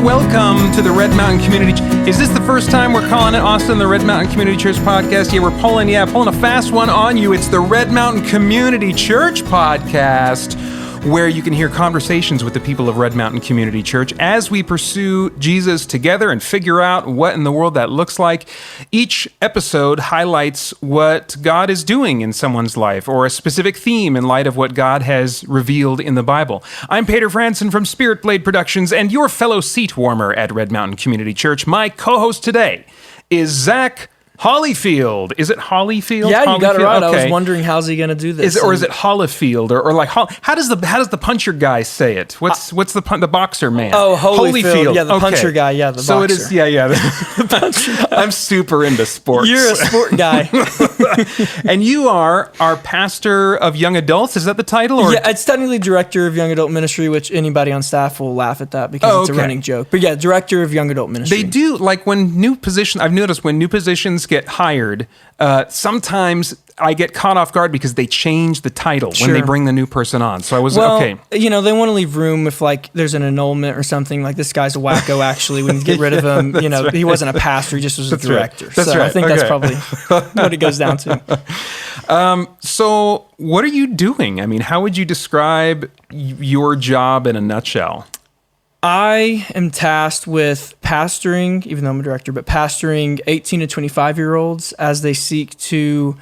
and welcome to the Red Mountain Community. Is this the first time we're calling it, Austin, the Red Mountain Community Church Podcast? Yeah, we're pulling a fast one on you. It's the Red Mountain Community Church Podcast, where you can hear conversations with the people of Red Mountain Community Church as we pursue Jesus together and figure out what in the world that looks like. Each episode highlights what God is doing in someone's life or a specific theme in light of what God has revealed in the Bible. I'm Peter Franson from Spirit Blade Productions and your fellow seat warmer at Red Mountain Community Church. My co-host today is Zach Hollifield. Is it Hollifield? Yeah, you got it right. Okay. I was wondering, how's he going to do this? Or is it Hollifield? Or like, how does the puncher guy say it? What's the boxer man? Oh, Holyfield. Yeah, the puncher guy. Yeah, the boxer. So it is, yeah. The puncher guy. I'm super into sports. You're a sport guy. And you are our pastor of young adults. Is that the title? Or? Yeah, it's technically director of young adult ministry, which anybody on staff will laugh at that because it's a running joke. But yeah, director of young adult ministry. They do, like I've noticed when new positions get hired, sometimes I get caught off guard because they change the title when they bring the new person on. So I was, okay. You know, they want to leave room if like there's an annulment or something, like this guy's a wacko actually, we need to get rid of him. You know, He wasn't a pastor, he just was a director. Right. That's right. I think that's probably what it goes down to. So what are you doing? I mean, how would you describe your job in a nutshell? I am tasked with pastoring, even though I'm a director, but pastoring 18 to 25-year-olds as they seek to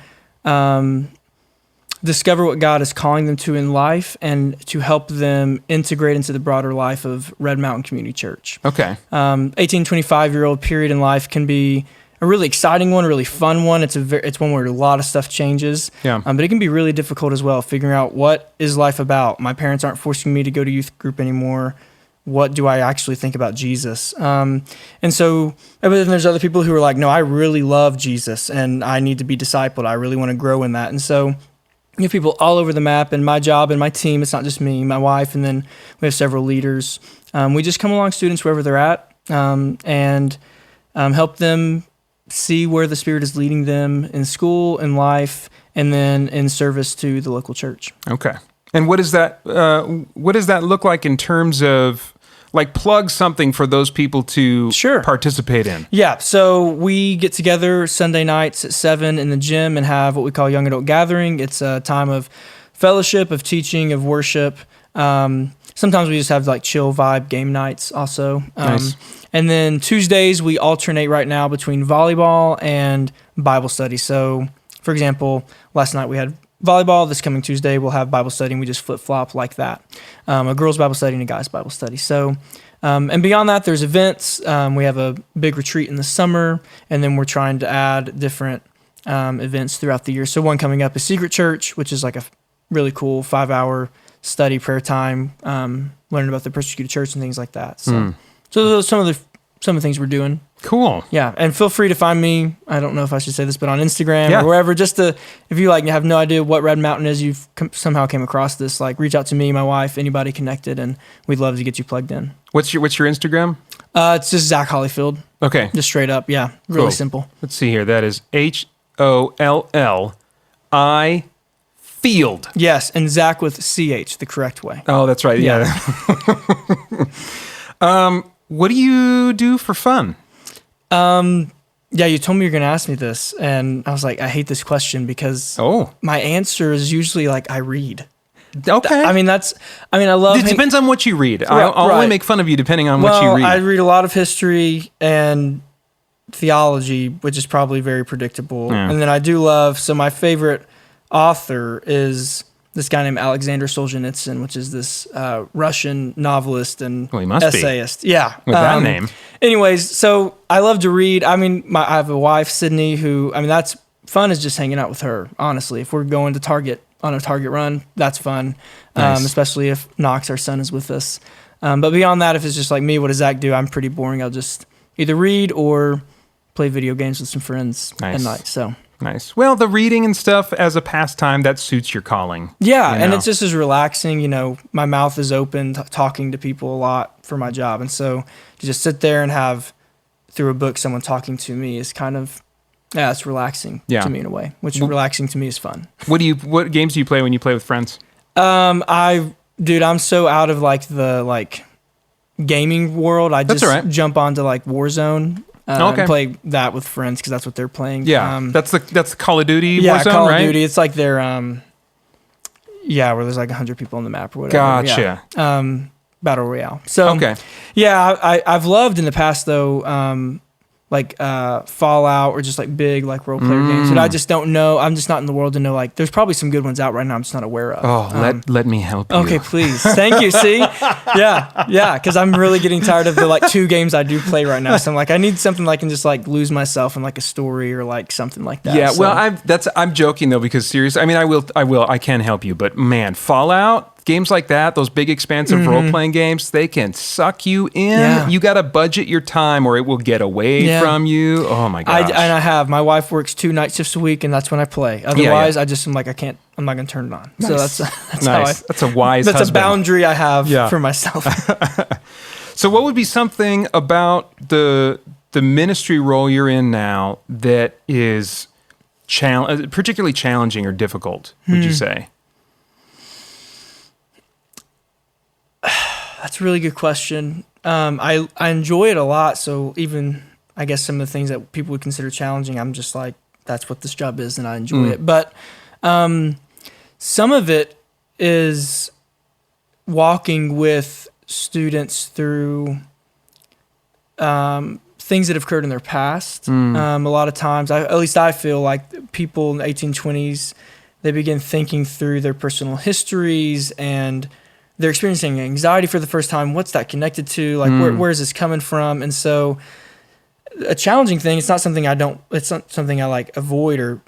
discover what God is calling them to in life and to help them integrate into the broader life of Red Mountain Community Church. Okay. 18 to 25-year-old period in life can be a really exciting one, a really fun one. It's one where a lot of stuff changes. Yeah. But it can be really difficult as well, figuring out what is life about. My parents aren't forcing me to go to youth group anymore. What do I actually think about Jesus? And so, but then there's other people who are like, no, I really love Jesus and I need to be discipled. I really want to grow in that. And so you have people all over the map, and my job and my team, it's not just me, my wife, and then we have several leaders. We just come along students wherever they're at and help them see where the Spirit is leading them in school, in life, and then in service to the local church. Okay. And what does that look like in terms of, like, plug something for those people to participate in? Yeah, so we get together Sunday nights at 7 in the gym and have what we call Young Adult Gathering. It's a time of fellowship, of teaching, of worship. Sometimes we just have like chill vibe game nights also. Nice. And then Tuesdays we alternate right now between volleyball and Bible study. So, for example, last night we had volleyball. This coming Tuesday, we'll have Bible study, and we just flip-flop like that. A girls' Bible study and a guys' Bible study. So, and beyond that, there's events. We have a big retreat in the summer, and then we're trying to add different events throughout the year. So one coming up is Secret Church, which is like a really cool 5-hour study prayer time, learning about the persecuted church and things like that. So, so those are some of the things we're doing. Cool. Yeah, and feel free to find me, I don't know if I should say this, but on Instagram or wherever, if you like have no idea what Red Mountain is, you've somehow came across this, like reach out to me, my wife, anybody connected, and we'd love to get you plugged in. What's your Instagram? It's just Zach Hollifield. Okay. Just straight up, yeah. Really simple. Let's see here. That is HOLLI Field. Yes, and Zach with CH, the correct way. Oh, that's right. Yeah. What do you do for fun? Yeah, you told me you're going to ask me this, and I was like, I hate this question because my answer is usually like I read. Okay. I love... It depends on what you read. I'll only make fun of you depending on what you read. I read a lot of history and theology, which is probably very predictable. Yeah. And then I do love... So my favorite author is this guy named Alexander Solzhenitsyn, which is this Russian novelist and essayist. Yeah. With that name. Anyways, so I love to read. I have a wife, Sydney, who... that's fun is just hanging out with her, honestly. If we're going to Target on a Target run, that's fun, nice. Especially if Knox, our son, is with us. But beyond that, if it's just like me, what does Zach do? I'm pretty boring. I'll just either read or play video games with some friends at night. So nice. Well, the reading and stuff as a pastime, that suits your calling. Yeah, and it's just as relaxing. You know, my mouth is open, talking to people a lot for my job. And so to just sit there and have, through a book, someone talking to me is kind of... Yeah, it's relaxing to me in a way, which relaxing to me is fun. What games do you play when you play with friends? I'm so out of the gaming world, I just That's all right. jump onto like Warzone. Okay. And play that with friends because that's what they're playing. Yeah, that's the Call of Duty yeah, Warzone, Call right? of Duty. It's like their where there's like 100 people on the map or whatever. Gotcha. Yeah. Battle Royale. So Okay. yeah, I've loved in the past though, like Fallout or just like big like role player games. And I just don't know. I'm just not in the world to know. Like, there's probably some good ones out right now I'm just not aware of. Oh, let me help you. Okay, please. Thank you. See? Yeah, because I'm really getting tired of the like 2 games I do play right now. So I'm like, I need something that I can just like lose myself in like a story or like something like that. Yeah, so. well, I'm joking though, because seriously, I mean, I can help you, but man, Fallout, games like that, those big expansive role-playing games, they can suck you in. Yeah. You got to budget your time or it will get away from you. Oh my gosh. I have. My wife works 2 night shifts a week and that's when I play. Otherwise, I'm like, I'm not going to turn it on. Nice. So that's nice. how That's a wise that's husband. a boundary I have for myself. So what would be something about the ministry role you're in now that is particularly challenging or difficult, would you say? That's a really good question. I enjoy it a lot. So even, I guess, some of the things that people would consider challenging, I'm just like, that's what this job is and I enjoy it. But some of it is walking with students through things that have occurred in their past. A lot of times, at least I feel like people in the 1820s, they begin thinking through their personal histories and they're experiencing anxiety for the first time. What's that connected to? Like, where is this coming from? And so a challenging thing, it's not something I like avoid or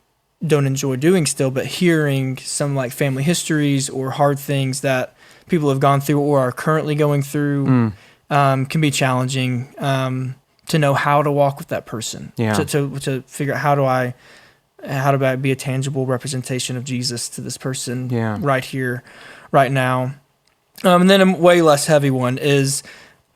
don't enjoy doing still, but hearing some like family histories or hard things that people have gone through or are currently going through can be challenging to know how to walk with that person. Yeah. To figure out how do I be a tangible representation of Jesus to this person right here, right now. And then a way less heavy one is,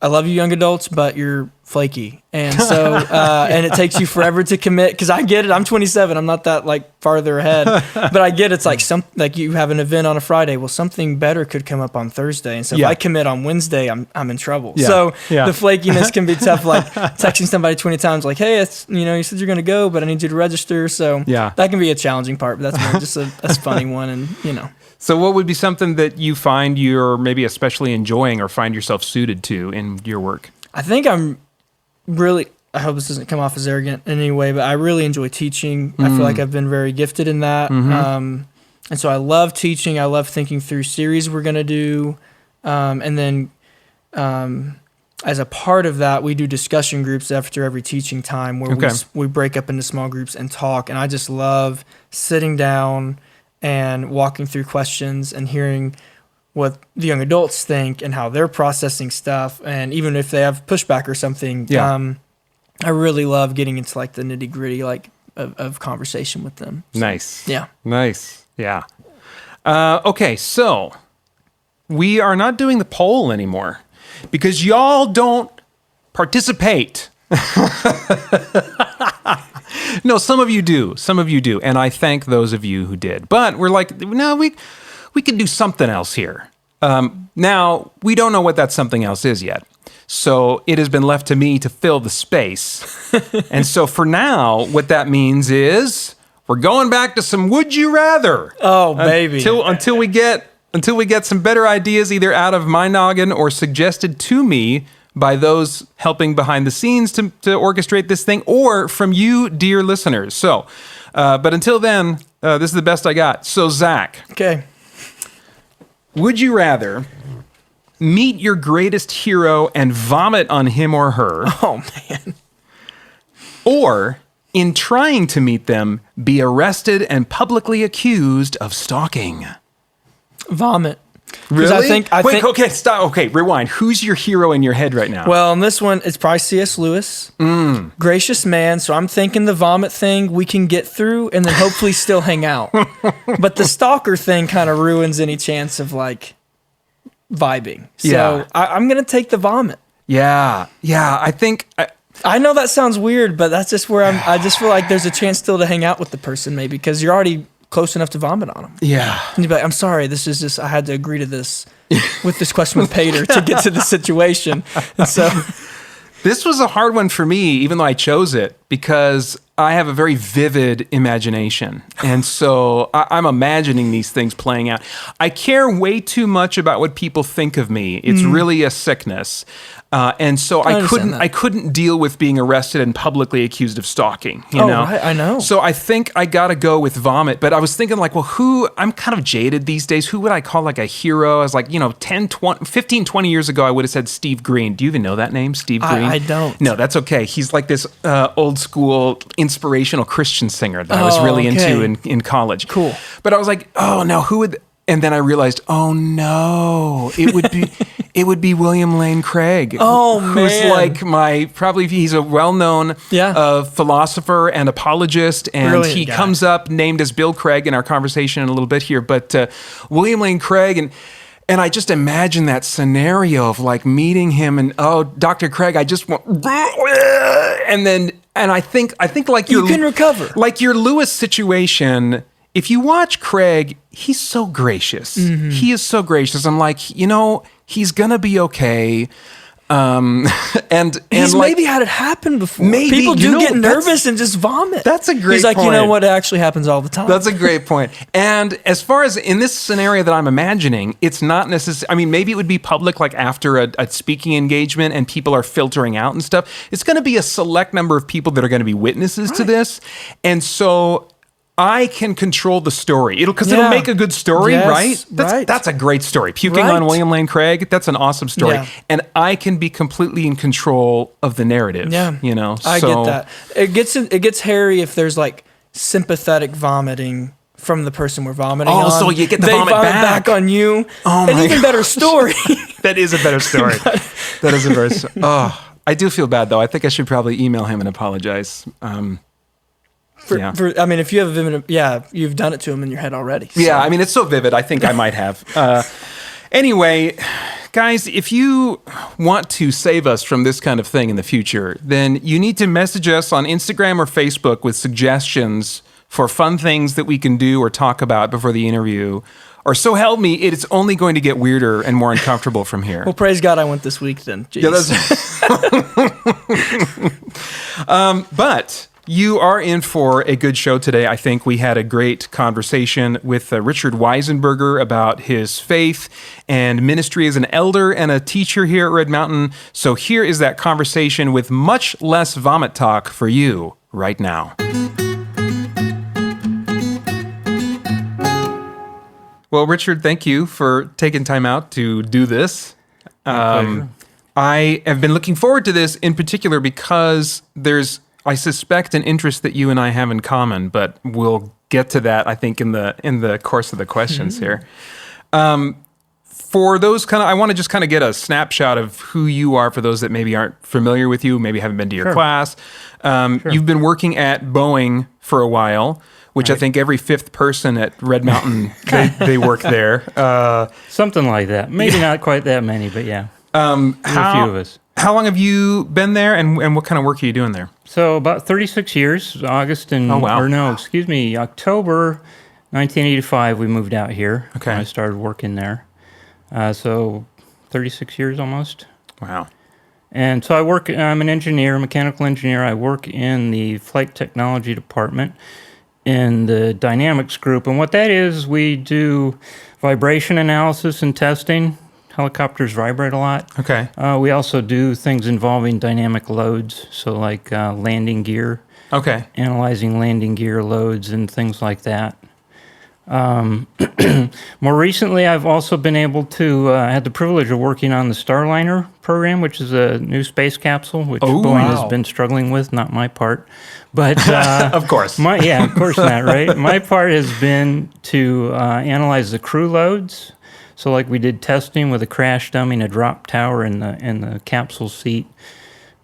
I love you young adults, but you're flaky. And so, and it takes you forever to commit. Cause I get it. I'm 27. I'm not that like farther ahead, but I get it's like you have an event on a Friday. Well, something better could come up on Thursday. And so if I commit on Wednesday, I'm in trouble. Yeah. So the flakiness can be tough. Like texting somebody 20 times, like, hey, it's, you said you're going to go, but I need you to register. So that can be a challenging part, but that's more just a funny one. And, So what would be something that you find you're maybe especially enjoying or find yourself suited to in your work? I think I hope this doesn't come off as arrogant in any way, but I really enjoy teaching. I feel like I've been very gifted in that. And so I love teaching. I love thinking through series we're going to do. And then as a part of that, we do discussion groups after every teaching time where we break up into small groups and talk. And I just love sitting down and walking through questions and hearing what the young adults think and how they're processing stuff. And even if they have pushback or something, I really love getting into like the nitty gritty, like of conversation with them. So, Nice. Yeah. Nice. Yeah. Okay. So we are not doing the poll anymore because y'all don't participate. No, some of you do. And I thank those of you who did. But we're like, no, we could do something else here. Now, we don't know what that something else is yet. So it has been left to me to fill the space. And so for now, what that means is we're going back to some Would You Rather. Oh, baby. Until we get some better ideas either out of my noggin or suggested to me by those helping behind the scenes to orchestrate this thing, or from you, dear listeners. So, but until then, this is the best I got. So, Zach. Okay. Would you rather meet your greatest hero and vomit on him or her? Oh, man. Or, in trying to meet them, be arrested and publicly accused of stalking? Vomit. Really? Okay, stop. Okay, rewind. Who's your hero in your head right now? Well, in this one, it's probably C.S. Lewis. Gracious man. So I'm thinking the vomit thing we can get through and then hopefully still hang out. But the stalker thing kind of ruins any chance of like vibing. So I'm going to take the vomit. Yeah. I think... I know that sounds weird, but that's just where I just feel like there's a chance still to hang out with the person maybe because you're already close enough to vomit on them. Yeah. And you'd be like, I'm sorry, this is just, I had to agree to this with this question with Pater to get to the situation. And so this was a hard one for me, even though I chose it, because I have a very vivid imagination. And so I'm imagining these things playing out. I care way too much about what people think of me. It's really a sickness. And so I couldn't deal with being arrested and publicly accused of stalking, you know? Right, I know. So I think I got to go with vomit. But I was thinking like, well, I'm kind of jaded these days. Who would I call like a hero? I was like, 15, 20 years ago, I would have said Steve Green. Do you even know that name, Steve Green? I don't. No, that's okay. He's like this old school inspirational Christian singer that I was really into in college. Cool. But I was like, oh no, who would... And then I realized, oh no, it would be William Lane Craig. Oh man, who's like he's a well-known philosopher and apologist, and Brilliant he guy. comes up named as Bill Craig in our conversation in a little bit here. But William Lane Craig, and I just imagine that scenario of like meeting him and Dr. Craig, I just want, and I think like you can recover, like your Lewis situation. If you watch Craig, he's so gracious. Mm-hmm. He is so gracious. I'm like, he's gonna be okay. And he's like, maybe had it happen before. Maybe, people do get nervous and just vomit. That's a great He's like, point. you know what? It actually happens all the time. That's a great point. And as far as in this scenario that I'm imagining, it's not necessarily, I mean, maybe it would be public like after a speaking engagement and people are filtering out and stuff. It's going to be a select number of people that are going to be witnesses to this. And so I can control the story. It'll make a good story, Yes, right? That's a great story. Puking on William Lane Craig, that's an awesome story. Yeah. And I can be completely in control of the narrative. Yeah. I So, get that. It gets hairy if there's like sympathetic vomiting from the person we're vomiting on. Oh, so you get the they vomit back. on you. Oh An my even better story. That is a better story. That is a better story. Oh, I do feel bad though. I think I should probably email him and apologize. I mean, if you have a vivid, you've done it to him in your head already. So. Yeah, I mean, it's so vivid. I think I might have. Anyway, guys, if you want to save us from this kind of thing in the future, then you need to message us on Instagram or Facebook with suggestions for fun things that we can do or talk about before the interview. Or so help me, it's only going to get weirder and more uncomfortable from here. Well, praise God I went this week then. Jeez. Yeah, but you are in for a good show today. I think we had a great conversation with Richard Weisenburger about his faith and ministry as an elder and a teacher here at Red Mountain. So here is that conversation with much less vomit talk for you right now. Well, Richard, thank you for taking time out to do this. I have been looking forward to this in particular because there's, I suspect, an interest that you and I have in common, but we'll get to that, I think, in the course of the questions here. For those I want to just get a snapshot of who you are for those that maybe aren't familiar with you, maybe haven't been to your class. You've been working at Boeing for a while, which I think every fifth person at Red Mountain, they work there. Something like that. Maybe not quite that many, but yeah. A few of us. How long have you been there, and what kind of work are you doing there? So about 36 years, October 1985, we moved out here. Okay. I started working there. So 36 years almost. Wow. And so I'm an engineer, mechanical engineer. I work in the flight technology department in the dynamics group. And what that is, we do vibration analysis and testing. Helicopters vibrate a lot. Okay. We also do things involving dynamic loads, so like landing gear. Okay. Analyzing landing gear loads and things like that. More recently, I've also been able to had the privilege of working on the Starliner program, which is a new space capsule, which Boeing has been struggling with. Not my part, but of course, of course not, right? My part has been to analyze the crew loads. So, like we did testing with a crash dummy and a drop tower in the capsule seat.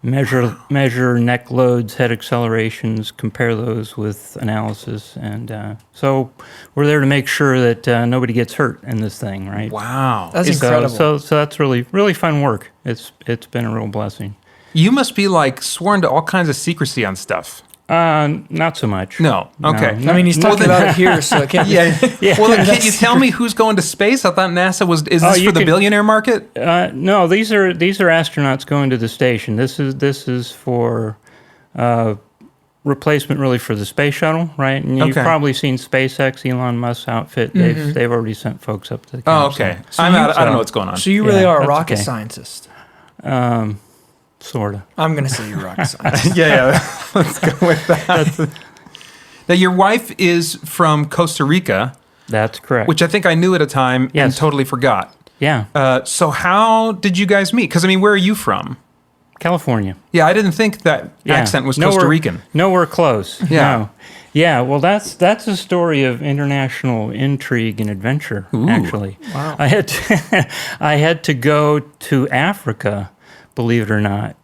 Measure neck loads, head accelerations, compare those with analysis, and so we're there to make sure that nobody gets hurt in this thing, right? Wow, that's incredible. So that's really fun work. It's been a real blessing. You must be sworn to all kinds of secrecy on stuff. Not so much. No. Okay. I mean, he's talking about it here, so it can't be. Yeah. Well, then can you tell me who's going to space? I thought NASA was. Is this for the billionaire market? No, these are astronauts going to the station. This is for replacement, really, for the space shuttle, right? And you've probably seen SpaceX, Elon Musk's outfit. They've already sent folks up to the capsule. Oh, okay. So I don't know what's going on. So you really are a rocket scientist. Sort of. I'm going to say you're a rocket scientist. Yeah. Let's go with that. Now, your wife is from Costa Rica. That's correct. Which I think I knew at a time and totally forgot. Yeah. So how did you guys meet? Because, I mean, where are you from? California. Yeah, I didn't think that accent was Costa Rican. Nowhere close. Yeah. No. Yeah, well, that's a story of international intrigue and adventure, actually. Wow. I had to go to Africa, believe it or not,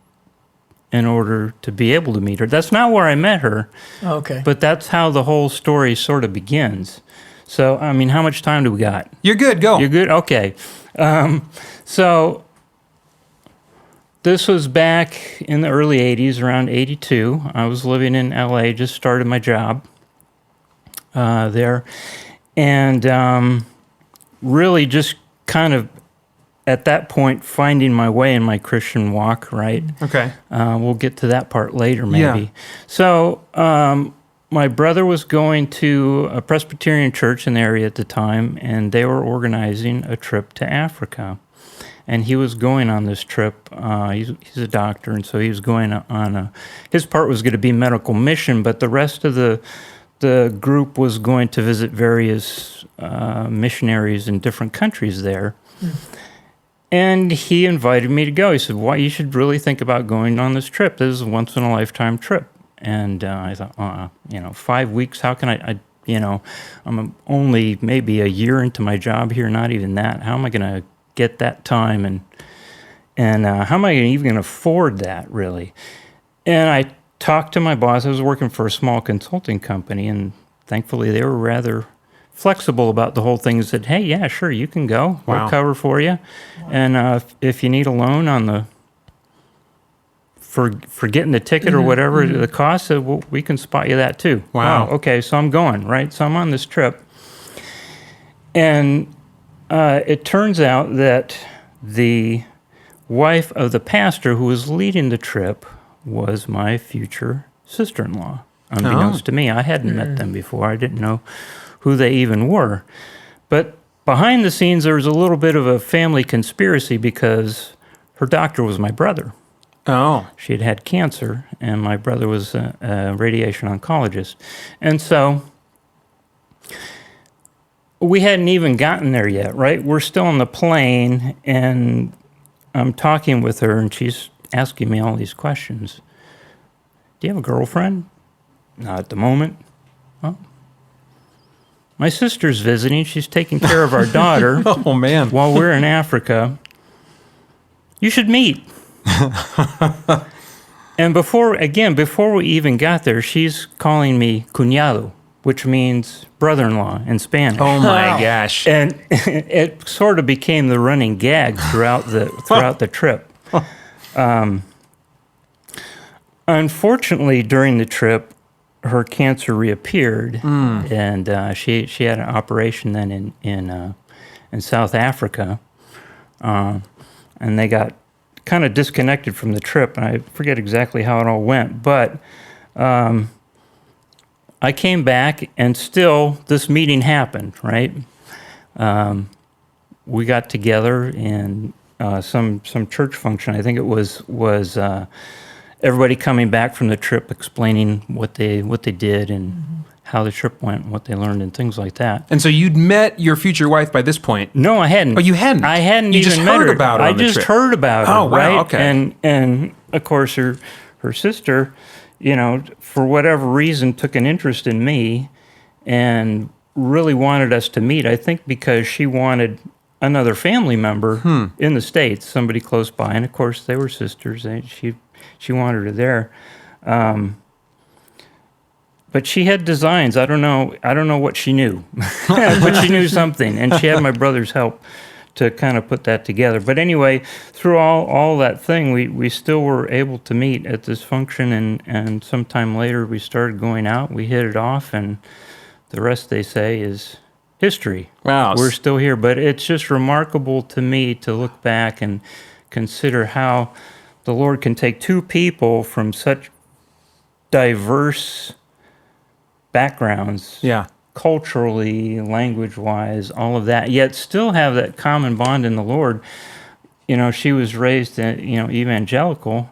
in order to be able to meet her. That's not where I met her. Okay. But that's how the whole story sort of begins. So, I mean, how much time do we got? You're good. Go. You're good? Okay. So this was back in the early 80s, around 82. I was living in LA, just started my job there. And really just kind of at that point finding my way in my Christian walk, right? Okay. We'll get to that part later, maybe. Yeah. So my brother was going to a Presbyterian church in the area at the time, and they were organizing a trip to Africa. And he was going on this trip. He's a doctor, and so he was going on his part was going to be medical mission, but the rest of the group was going to visit various missionaries in different countries there. And he invited me to go. He said, "Why, you should really think about going on this trip. This is a once-in-a-lifetime trip." And I thought, 5 weeks, how can I I'm only maybe a year into my job here, not even that. How am I going to get that time? And how am I even going to afford that, really? And I talked to my boss. I was working for a small consulting company, and thankfully they were rather flexible about the whole thing and said, "Hey, yeah, sure, you can go. Wow. We'll cover for you. And if you need a loan on for getting the ticket or whatever the cost, we can spot you that too." Wow. Okay, so I'm going, right? So I'm on this trip. And it turns out that the wife of the pastor who was leading the trip was my future sister-in-law, unbeknownst to me. I hadn't met them before. I didn't know who they even were. But behind the scenes, there was a little bit of a family conspiracy because her doctor was my brother. Oh. She had had cancer, and my brother was a radiation oncologist. And so we hadn't even gotten there yet, right? We're still on the plane, and I'm talking with her, and she's asking me all these questions. "Do you have a girlfriend?" "Not at the moment." "Well, my sister's visiting. She's taking care of our daughter." Oh, man. "While we're in Africa. You should meet." And before we even got there, she's calling me cuñado, which means brother-in-law in Spanish. Oh, my gosh. And it sort of became the running gag throughout the trip. Unfortunately, during the trip, her cancer reappeared, and she had an operation then in South Africa, and they got kind of disconnected from the trip, and I forget exactly how it all went, but I came back, and still this meeting happened, right? We got together in some church function. I think it was everybody coming back from the trip explaining what they did and how the trip went and what they learned and things like that. And so you'd met your future wife by this point? No, I hadn't. Oh, you hadn't? I hadn't you even just met heard her. about her on the I just trip. heard about her, oh, wow, right? Okay. And of course her sister, for whatever reason took an interest in me and really wanted us to meet. I think because she wanted another family member in the States, somebody close by, and of course they were sisters. She wanted her there. But she had designs. I don't know what she knew, but she knew something, and she had my brother's help to kind of put that together. But anyway, through all that thing, we still were able to meet at this function, and sometime later we started going out. We hit it off, and the rest, they say, is history. Wow. We're still here. But it's just remarkable to me to look back and consider how the Lord can take two people from such diverse backgrounds, Yeah. culturally, language-wise, all of that, yet still have that common bond in the Lord. She was raised, evangelical,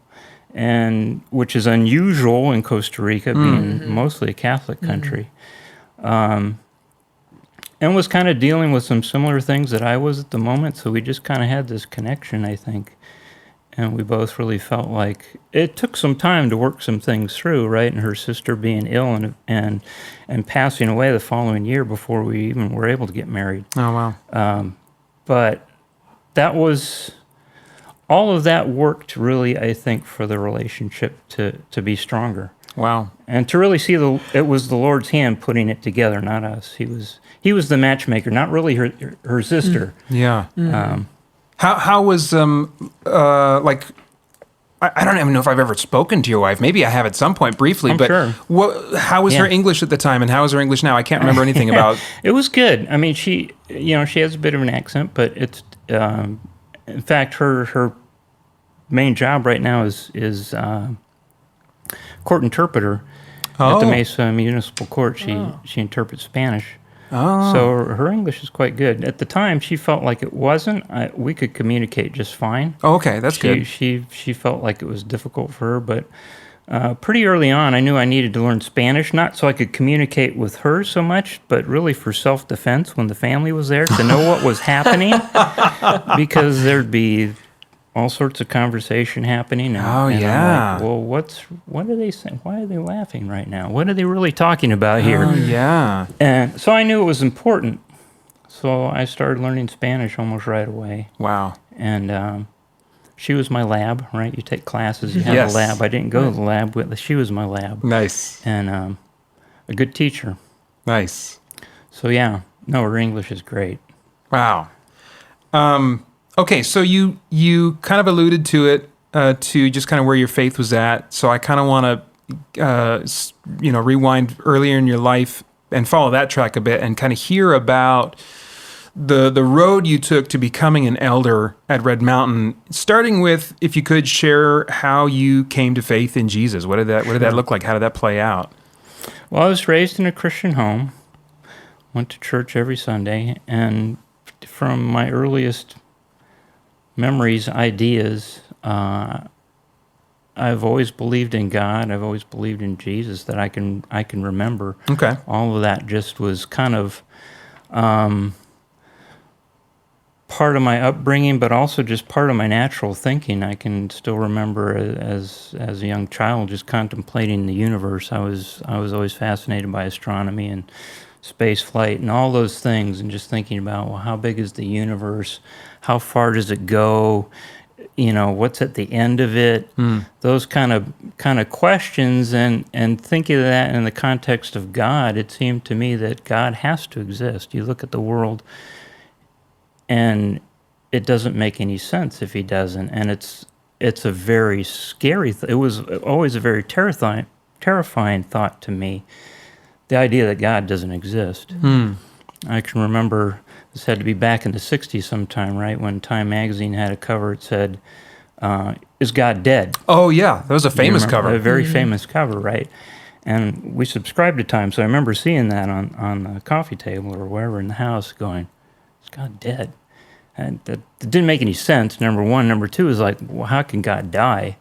and which is unusual in Costa Rica, being mostly a Catholic country, and was kind of dealing with some similar things that I was at the moment. So we just kind of had this connection, I think. And we both really felt like it took some time to work some things through, right? And her sister being ill and passing away the following year before we even were able to get married. Oh, wow. But that was, all of that worked really, I think, for the relationship to be stronger. Wow. And to really see it was the Lord's hand putting it together, not us. He was the matchmaker, not really her sister. Yeah. How was like, I don't even know if I've ever spoken to your wife. Maybe I have at some point briefly, I'm but sure. How was her English at the time, and how is her English now? I can't remember anything about. It was good. I mean, she has a bit of an accent, but it's in fact her main job right now is court interpreter at the Mesa Municipal Court. She interprets Spanish. Oh. So her English is quite good. At the time, she felt like it wasn't. We could communicate just fine. Oh, okay, that's good. She felt like it was difficult for her, but pretty early on, I knew I needed to learn Spanish, not so I could communicate with her so much, but really for self-defense when the family was there, to know what was happening, because there'd be all sorts of conversation happening. And I'm like, well, what are they saying? Why are they laughing right now? What are they really talking about here? Oh, yeah. And so I knew it was important. So I started learning Spanish almost right away. Wow. And she was my lab, right? You take classes, you have a lab. I didn't go to the lab, but she was my lab. Nice. And a good teacher. Nice. So yeah, no, her English is great. Wow. Okay, so you kind of alluded to it, to just kind of where your faith was at. So I kind of want to, rewind earlier in your life and follow that track a bit and kind of hear about the road you took to becoming an elder at Red Mountain. Starting with, if you could share how you came to faith in Jesus. What did that look like? How did that play out? Well, I was raised in a Christian home. Went to church every Sunday, and from my earliest memories, ideas, I've always believed in God. I've always believed in Jesus, that I can remember. Okay. All of that just was kind of part of my upbringing, but also just part of my natural thinking. I can still remember as a young child just contemplating the universe. I was always fascinated by astronomy and space flight and all those things, and just thinking about, well, how big is the universe? How far does it go? What's at the end of it? Those kind of questions, and thinking of that in the context of God, it seemed to me that God has to exist. You look at the world, and it doesn't make any sense if he doesn't. And it's a very scary it was always a very terrifying thought to me, the idea that God doesn't exist. I can remember, this had to be back in the 60s sometime, right, when Time magazine had a cover. It said, is God dead? Oh, yeah. That was a famous cover. A very famous cover, right? And we subscribed to Time, so I remember seeing that on the coffee table or wherever in the house, going, is God dead? And that didn't make any sense, number one. Number two is like, well, how can God die?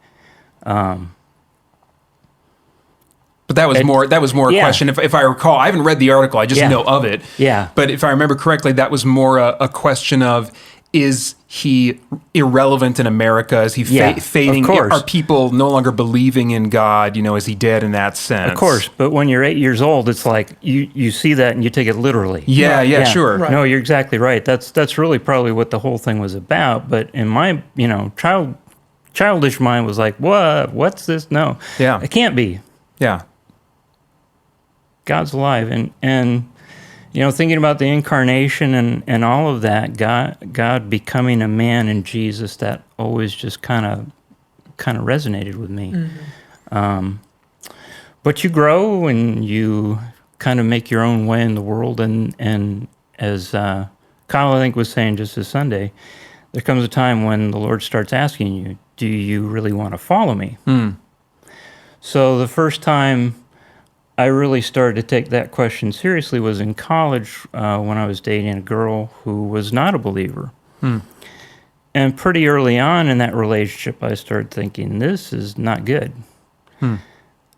But that was more a question. If I recall, I haven't read the article. I just know of it. Yeah. But if I remember correctly, that was more a question of, is he irrelevant in America? Is he fading? Of course. Are people no longer believing in God? Is he dead in that sense? Of course. But when you're 8 years old, it's like you see that and you take it literally. Yeah, sure. Right. No, you're exactly right. That's really probably what the whole thing was about. But in my childish mind was like, what? What's this? No. Yeah. It can't be. Yeah. God's alive, and thinking about the incarnation and all of that, God becoming a man in Jesus, that always just kind of resonated with me. But you grow and you kind of make your own way in the world, and as Kyle, I think, was saying just this Sunday, there comes a time when the Lord starts asking you, do you really want to follow me? So the first time I really started to take that question seriously was in college, when I was dating a girl who was not a believer. And pretty early on in that relationship, I started thinking, this is not good.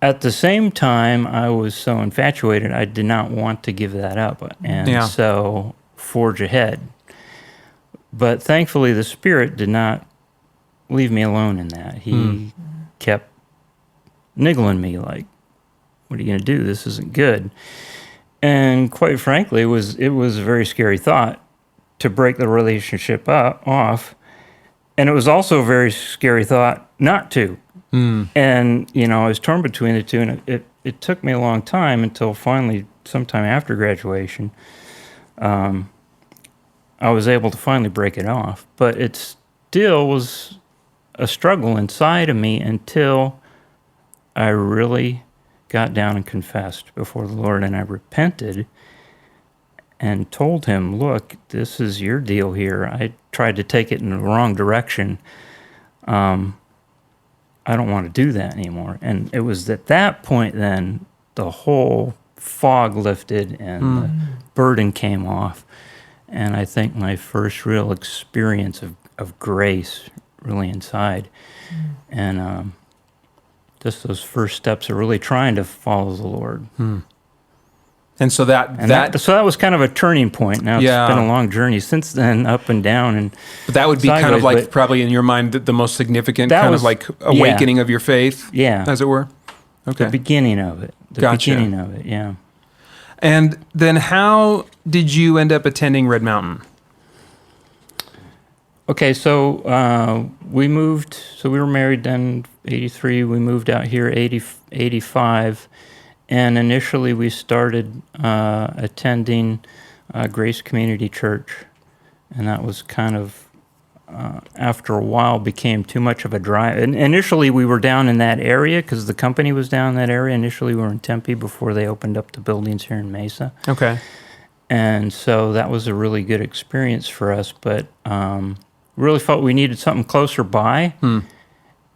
At the same time, I was so infatuated, I did not want to give that up, and so forge ahead. But thankfully, the Spirit did not leave me alone in that. He kept niggling me, like, what are you going to do? This isn't good. And quite frankly, it was a very scary thought to break the relationship off. And it was also a very scary thought not to. And, I was torn between the two, and it took me a long time until finally, sometime after graduation, I was able to finally break it off. But it still was a struggle inside of me until I really got down and confessed before the Lord, and I repented and told him, look, this is your deal here. I tried to take it in the wrong direction. I don't want to do that anymore. And it was at that point then the whole fog lifted and the burden came off. And I think my first real experience of grace really inside. And just those first steps of really trying to follow the Lord. And so so that was kind of a turning point. Now it's been a long journey since then, up and down, but that would be kind of like probably in your mind the most significant kind of like awakening of your faith, as it were. Okay, the beginning of it. Beginning of it, yeah. And then, how did you end up attending Red Mountain? Okay, so we moved. So we were married then, 83. We moved out here 85. And initially, we started attending Grace Community Church, and that was kind of, after a while, became too much of a drive. And initially, we were down in that area because the company was down in that area. Initially, we were in Tempe before they opened up the buildings here in Mesa. Okay. And so that was a really good experience for us, but really felt we needed something closer by.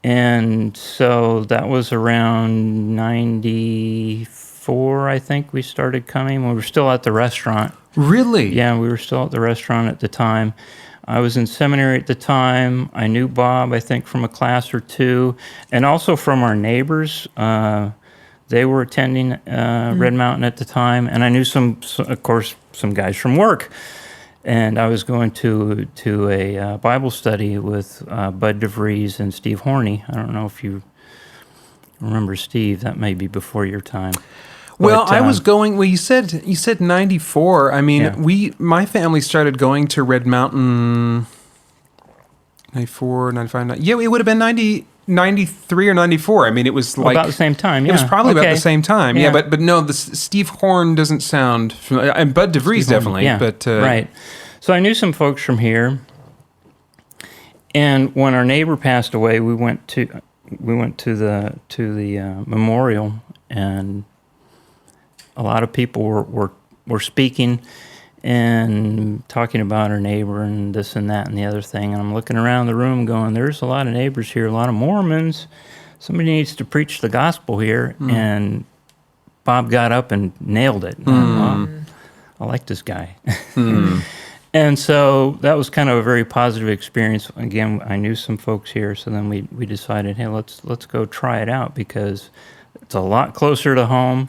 And so that was around 94, I think, we started coming. We were still at the restaurant. Really? Yeah, we were still at the restaurant at the time. I was in seminary at the time. I knew Bob, I think, from a class or two, and also from our neighbors. They were attending Red Mountain at the time, and I knew some guys from work. And I was going to a Bible study with Bud DeVries and Steve Horney. I don't know if you remember Steve. That may be before your time. Well, I was going. Well, you said 94. I mean, my family started going to Red Mountain 94, 95. 90, yeah, it would have been 93 or 94. I mean, it was like about the same time. Yeah. It was probably about the same time. Yeah, but no, the Steve Horn doesn't sound familiar. And Bud DeVries definitely. Yeah, but right. So I knew some folks from here, and when our neighbor passed away, we went to the memorial, and a lot of people were speaking and talking about our neighbor and this and that and the other thing. And I'm looking around the room going, there's a lot of neighbors here, a lot of Mormons. Somebody needs to preach the gospel here. And Bob got up and nailed it. I like this guy. And so that was kind of a very positive experience. Again, I knew some folks here, so then we decided, hey, let's go try it out because it's a lot closer to home.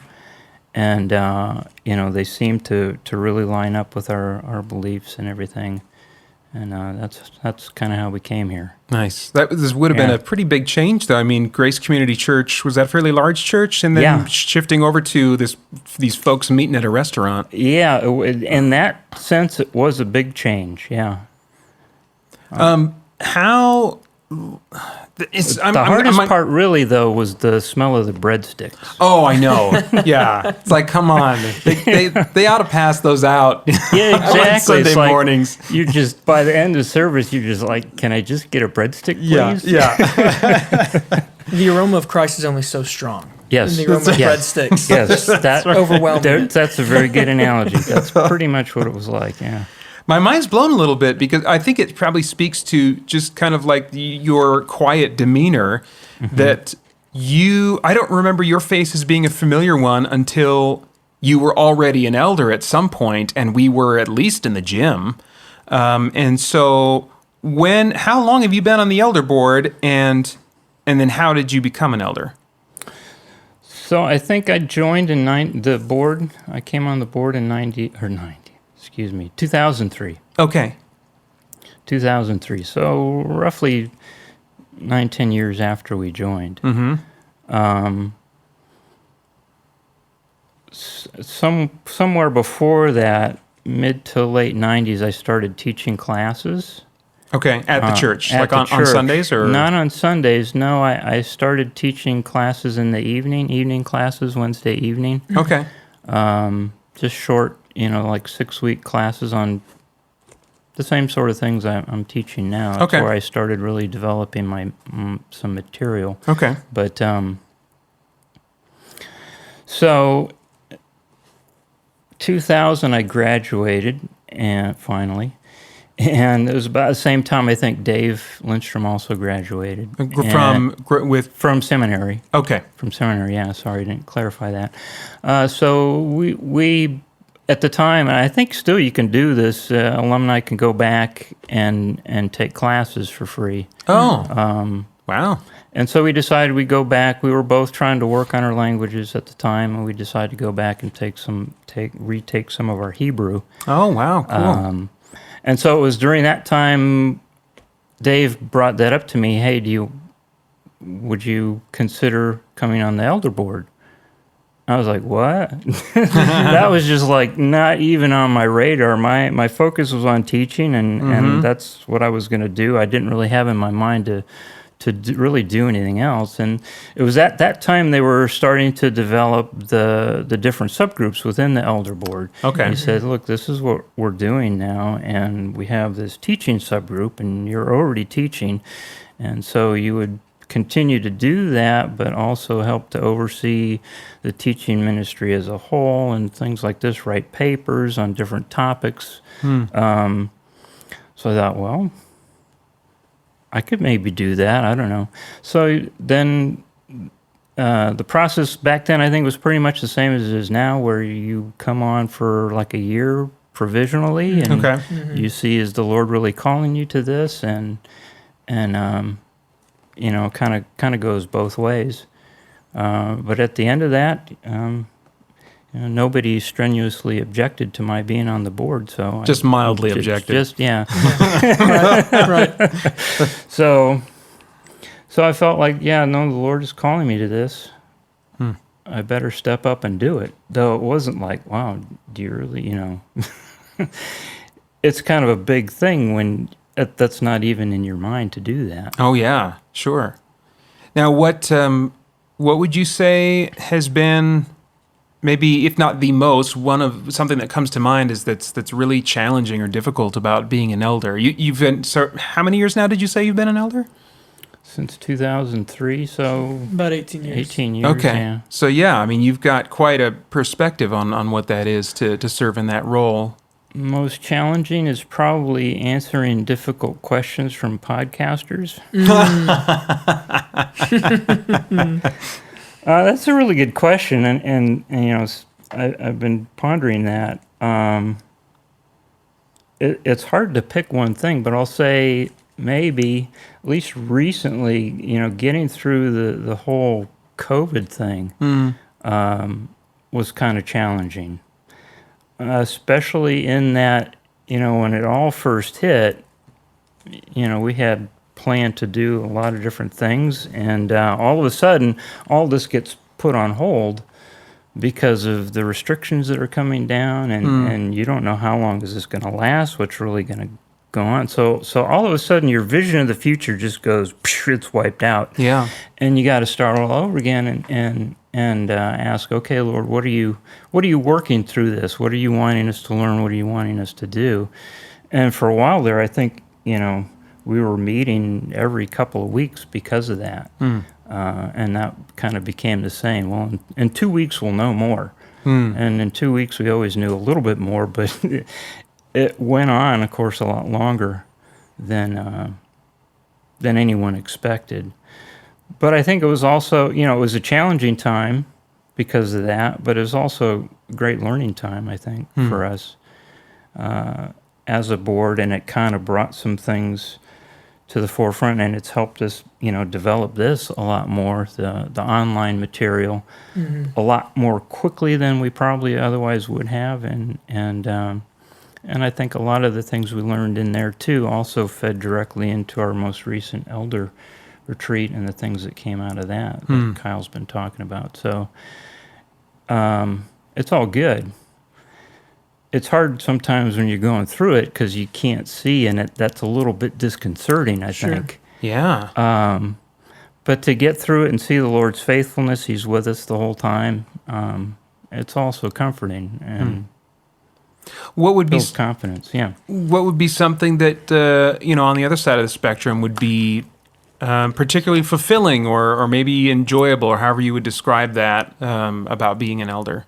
And, they seem to really line up with our beliefs and everything. And that's kind of how we came here. Nice. This would have been a pretty big change, though. I mean, Grace Community Church, was that a fairly large church? And then shifting over to these folks meeting at a restaurant. Yeah, in that sense, it was a big change, yeah. How The hardest part really, though, was the smell of the breadsticks. Oh, I know. Yeah. It's like, come on. They ought to pass those out. Yeah, exactly. On Sunday It's like, mornings. You just, by the end of service, you're just like, can I just get a breadstick, please? Yeah. The aroma of Christ is only so strong. Yes. And the aroma of breadsticks. Yes. That's overwhelming. That's a very good analogy. That's pretty much what it was like, yeah. My mind's blown a little bit because I think it probably speaks to just kind of like your quiet demeanor that I don't remember your face as being a familiar one until you were already an elder at some point, and we were at least in the gym. And so how long have you been on the elder board, and then how did you become an elder? So I think I joined in the board. I came on the board in 2003. Okay. 2003. So roughly 9-10 years after we joined. Somewhere before that, mid to late 90s, I started teaching classes. Okay, at the church, At like the on church. Sundays, or Not on Sundays. No, I started teaching classes in the evening classes, Wednesday evening. Okay. Just short, like 6-week classes on the same sort of things I'm teaching now. That's where I started really developing my some material. Okay. But so 2000 I graduated, and finally. And it was about the same time I think Dave Lindstrom also graduated. From seminary. Okay. From seminary, yeah. Sorry, I didn't clarify that. So we at the time, and I think still you can do this, alumni can go back and take classes for free. Oh. Wow. And so we decided we'd go back. We were both trying to work on our languages at the time, and we decided to go back and retake some of our Hebrew. Oh, wow. Cool. And so it was during that time, Dave brought that up to me. Hey, would you consider coming on the elder board? I was like, what? That was just like not even on my radar. My focus was on teaching, and that's what I was going to do. I didn't really have in my mind to really do anything else. And it was at that time they were starting to develop the different subgroups within the elder board. Okay. And he said, look, this is what we're doing now, and we have this teaching subgroup, and you're already teaching, and so you would continue to do that, but also help to oversee the teaching ministry as a whole and things like this, write papers on different topics. So I thought, well, I could maybe do that. I don't know. So then the process back then, I think, was pretty much the same as it is now, where you come on for like a year provisionally, and you see, is the Lord really calling you to this? And kind of goes both ways. But at the end of that, nobody strenuously objected to my being on the board, so just mildly objected. Right. So I felt like, the Lord is calling me to this. I better step up and do it. Though it wasn't like, wow, do you really, it's kind of a big thing when that's not even in your mind to do that. Oh yeah, sure. Now, what would you say has been, maybe if not the most, something that comes to mind is that's really challenging or difficult about being an elder? You've been, so how many years now did you say you've been an elder? Since 2003, so about 18 years. 18 years. Okay. Yeah. So yeah, I mean, you've got quite a perspective on what that is to serve in that role. Most challenging is probably answering difficult questions from podcasters. That's a really good question, and I've been pondering that. It's hard to pick one thing, but I'll say maybe, at least recently, getting through the whole COVID thing was kind of challenging. Especially in that, when it all first hit, we had planned to do a lot of different things, and all of a sudden, all this gets put on hold because of the restrictions that are coming down, and you don't know how long is this going to last, what's really going to go on. So all of a sudden, your vision of the future just goes, it's wiped out. Yeah. And you got to start all over again and ask, okay, Lord, what are you working through this? What are you wanting us to learn? What are you wanting us to do? And for a while there, I think, we were meeting every couple of weeks because of that. And that kind of became the saying, well, in 2 weeks we'll know more. And in 2 weeks we always knew a little bit more, but it went on, of course, a lot longer than anyone expected. But I think it was also, it was a challenging time because of that, but it was also a great learning time, I think, for us as a board, and it kind of brought some things to the forefront, and it's helped us, develop this a lot more, the online material, a lot more quickly than we probably otherwise would have, and I think a lot of the things we learned in there too also fed directly into our most recent elder retreat and the things that came out of that Kyle's been talking about. So it's all good. It's hard sometimes when you're going through it because you can't see, and that's a little bit disconcerting, I think. Yeah. But to get through it and see the Lord's faithfulness, He's with us the whole time, it's also comforting and What would be builds confidence. Yeah. What would be something that on the other side of the spectrum would be particularly fulfilling or maybe enjoyable, or however you would describe that about being an elder?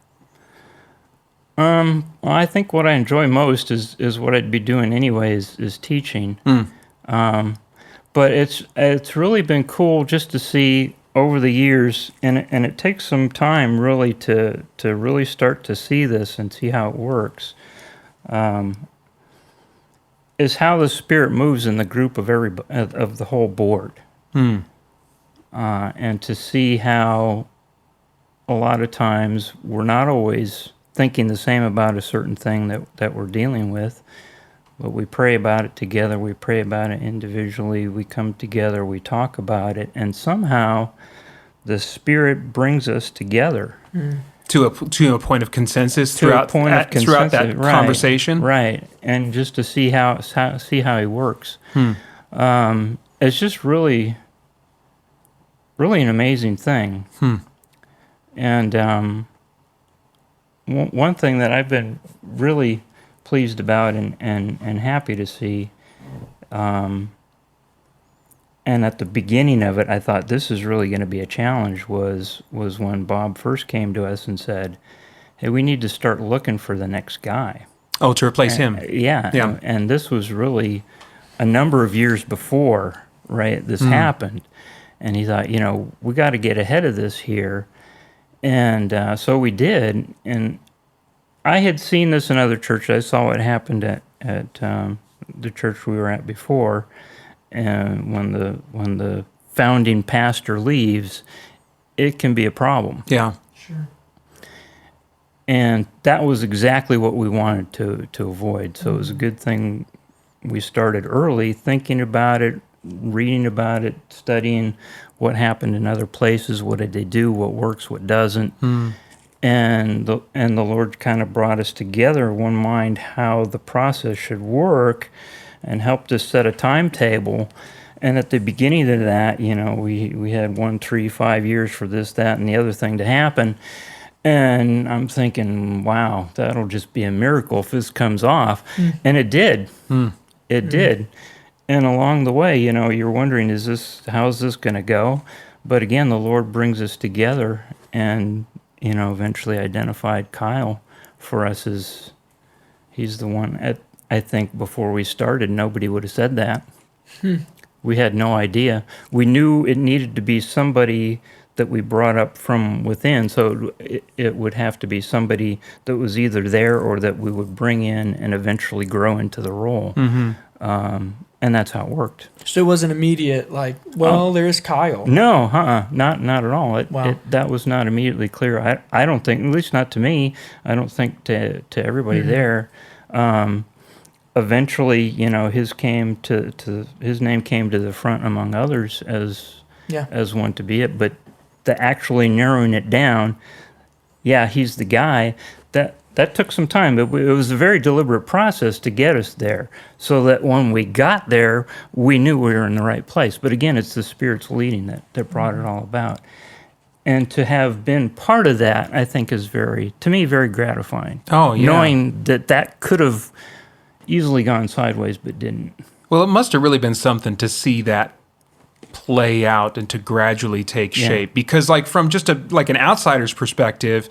Well, I think what I enjoy most is what I'd be doing anyways, is teaching. But it's really been cool just to see over the years, and it takes some time really to really start to see this and see how it works. Is how the Spirit moves in the group of the whole board, and to see how a lot of times we're not always thinking the same about a certain thing that we're dealing with, but we pray about it together, we pray about it individually, we come together, we talk about it, and somehow the Spirit brings us together. To a point of consensus throughout that right, conversation? Right, and just to see how He works. It's just really, really an amazing thing. And one thing that I've been really pleased about and happy to see, and at the beginning of it, I thought this is really going to be a challenge, was when Bob first came to us and said, hey, we need to start looking for the next guy. Oh, to replace him. Yeah. And this was really a number of years before, right, this happened. And he thought, we got to get ahead of this here. And so we did, and I had seen this in other churches. I saw what happened at the church we were at before, and when the founding pastor leaves, it can be a problem. Yeah. Sure. And that was exactly what we wanted to avoid. So it was a good thing we started early, thinking about it, reading about it, studying what happened in other places, what did they do, what works, what doesn't. And the Lord kind of brought us together, one mind, how the process should work, and helped us set a timetable. And at the beginning of that, we had 1, 3, 5 years for this, that, and the other thing to happen. And I'm thinking, wow, that'll just be a miracle if this comes off. And it did. It did. And along the way, you're wondering, how's this going to go? But again, the Lord brings us together, and, eventually identified Kyle for us as he's the one. I think before we started, nobody would have said that. We had no idea. We knew it needed to be somebody that we brought up from within, so it would have to be somebody that was either there or that we would bring in and eventually grow into the role. And that's how it worked. So it wasn't immediate, there's Kyle. No, not at all. Wow. That was not immediately clear. I don't think, at least not to me. I don't think to everybody there. Eventually, his name came to the front among others as one to be it. But the actually narrowing it down, he's the guy. that took some time, but it was a very deliberate process to get us there, so that when we got there, we knew we were in the right place. But again, it's the Spirit's leading that brought it all about. And to have been part of that, I think, is to me, very gratifying. Oh, yeah. Knowing that could have easily gone sideways, but didn't. Well, it must have really been something to see that play out and to gradually take shape. Because, like, from just an outsider's perspective,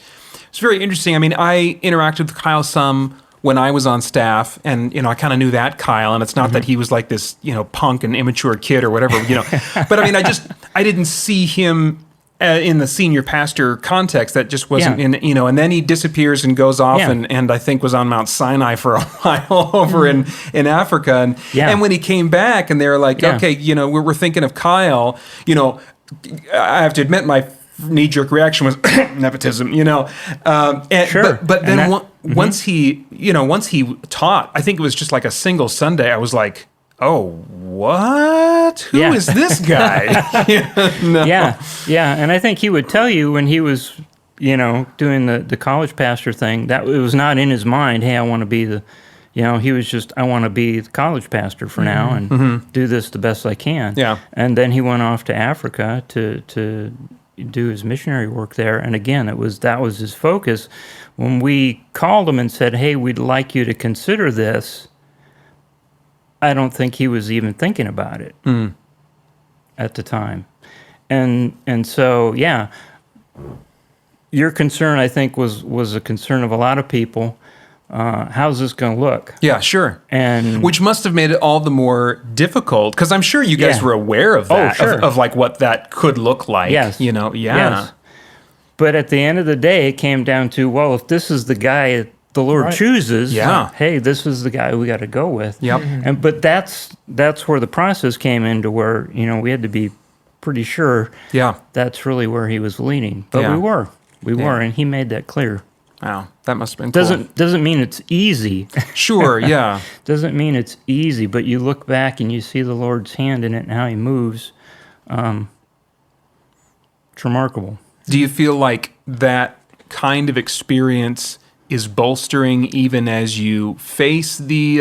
it's very interesting. I mean, I interacted with Kyle some when I was on staff, and, I kind of knew that Kyle, and it's not that he was like this, punk and immature kid or whatever, But, I mean, I didn't see him in the senior pastor context. That just wasn't in, and then he disappears and goes off and I think was on Mount Sinai for a while over in Africa. And when he came back and they were like, okay, we're thinking of Kyle, I have to admit my knee-jerk reaction was nepotism, Sure. But then once he taught, I think it was just like a single Sunday, I was like, oh, what? Who is this guy? Yeah. And I think he would tell you when he was, doing the college pastor thing, that it was not in his mind, hey, I want to be he was just, I want to be the college pastor for now and do this the best I can. Yeah. And then he went off to Africa to do his missionary work there. And again, that was his focus. When we called him and said, hey, we'd like you to consider this, I don't think he was even thinking about it at the time. And so, your concern, I think, was a concern of a lot of people. How's this going to look? Yeah, sure. And which must have made it all the more difficult, because I'm sure you guys were aware of that, of like what that could look like. Yes. Yes. But at the end of the day, it came down to, well, if this is the guy the Lord chooses, hey, this is the guy we got to go with. Yep. But that's where the process came into where, we had to be pretty sure that's really where he was leaning. But we were, and he made that clear. Wow, that must have been cool. Doesn't mean it's easy. Sure, yeah. Doesn't mean it's easy, but you look back and you see the Lord's hand in it and how he moves. It's remarkable. Do you feel like that kind of experience is bolstering even as you face the